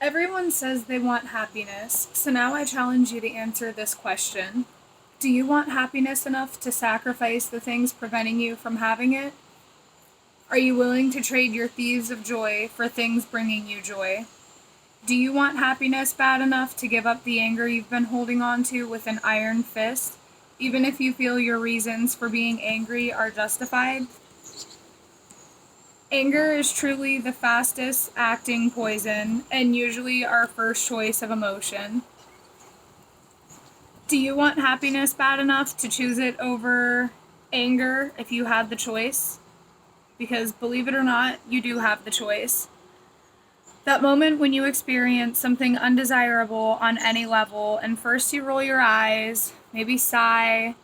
Everyone says they want happiness, so now I challenge you to answer this question. Do you want happiness enough to sacrifice the things preventing you from having it? Are you willing to trade your thieves of joy for things bringing you joy? Do you want happiness bad enough to give up the anger you've been holding on to with an iron fist, even if you feel your reasons for being angry are justified? Anger is truly the fastest acting poison and usually our first choice of emotion. Do you want happiness bad enough to choose it over anger if you had the choice? Because believe it or not, you do have the choice. That moment when you experience something undesirable on any level and first you roll your eyes, maybe sigh,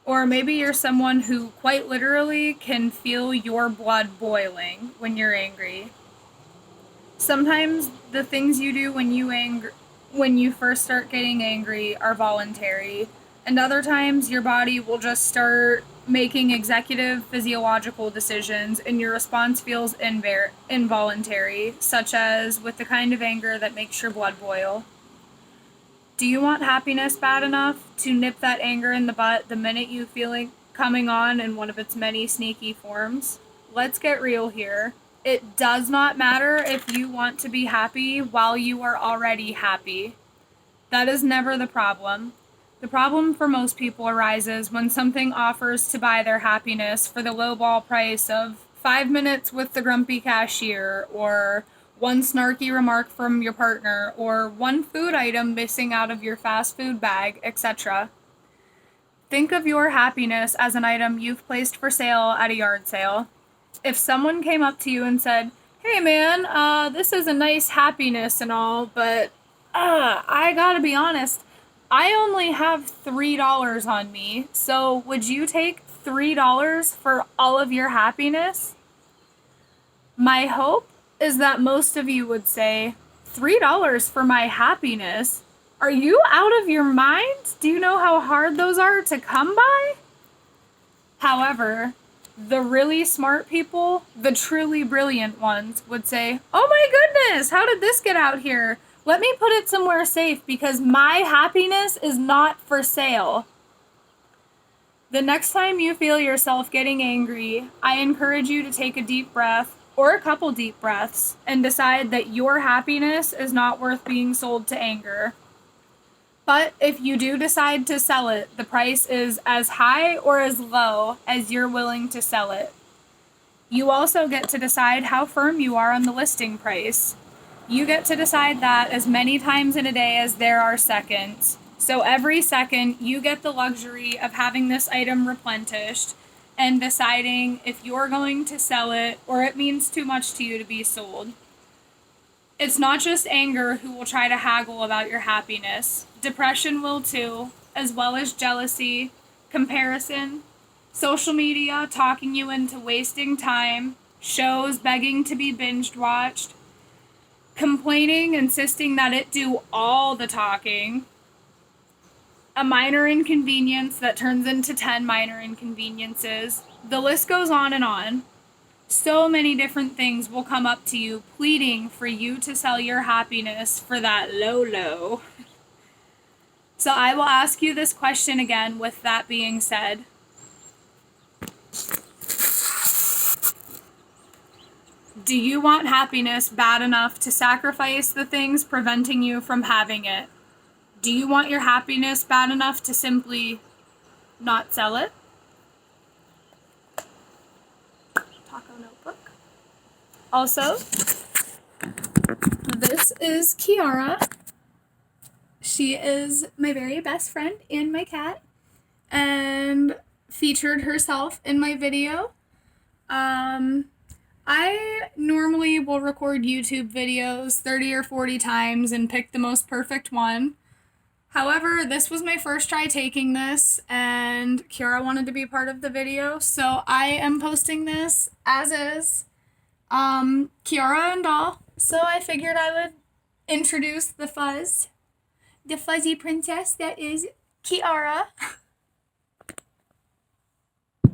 or maybe you're someone who quite literally can feel your blood boiling when you're angry. Sometimes the things you do when you first start getting angry are voluntary, and other times your body will just start making executive physiological decisions and your response feels involuntary, such as with the kind of anger that makes your blood boil. Do you want happiness bad enough to nip that anger in the butt the minute you feel it coming on in one of its many sneaky forms? Let's get real here. It does not matter if you want to be happy while you are already happy. That is never the problem. The problem for most people arises when something offers to buy their happiness for the lowball price of 5 minutes with the grumpy cashier, or one snarky remark from your partner, or one food item missing out of your fast food bag, etc. Think of your happiness as an item you've placed for sale at a yard sale. If someone came up to you and said, "Hey man, this is a nice happiness and all, but I gotta be honest, I only have $3 on me, so would you take $3 for all of your happiness?" My hope is that most of you would say, $3 for my happiness? Are you out of your mind? Do you know how hard those are to come by? However, the really smart people, the truly brilliant ones, would say, "Oh my goodness, how did this get out here? Let me put it somewhere safe because my happiness is not for sale." The next time you feel yourself getting angry, I encourage you to take a deep breath, or a couple deep breaths, and decide that your happiness is not worth being sold to anger. But if you do decide to sell it, the price is as high or as low as you're willing to sell it. You also get to decide how firm you are on the listing price. You get to decide that as many times in a day as there are seconds. So every second, you get the luxury of having this item replenished and deciding if you're going to sell it or it means too much to you to be sold. It's not just anger who will try to haggle about your happiness. Depression will too, as well as jealousy, comparison, social media talking you into wasting time, shows begging to be binge watched, complaining, insisting that it do all the talking, a minor inconvenience that turns into 10 minor inconveniences. The list goes on and on. So many different things will come up to you pleading for you to sell your happiness for that low. So I will ask you this question again with that being said. Do you want happiness bad enough to sacrifice the things preventing you from having it? Do you want your happiness bad enough to simply not sell it? Taco notebook. Also, this is Kiara. She is my very best friend and my cat, and featured herself in my video. I normally will record YouTube videos 30 or 40 times and pick the most perfect one. However, this was my first try taking this, and Kiara wanted to be part of the video, so I am posting this as is. Kiara and all. So I figured I would introduce the fuzzy princess that is Kiara.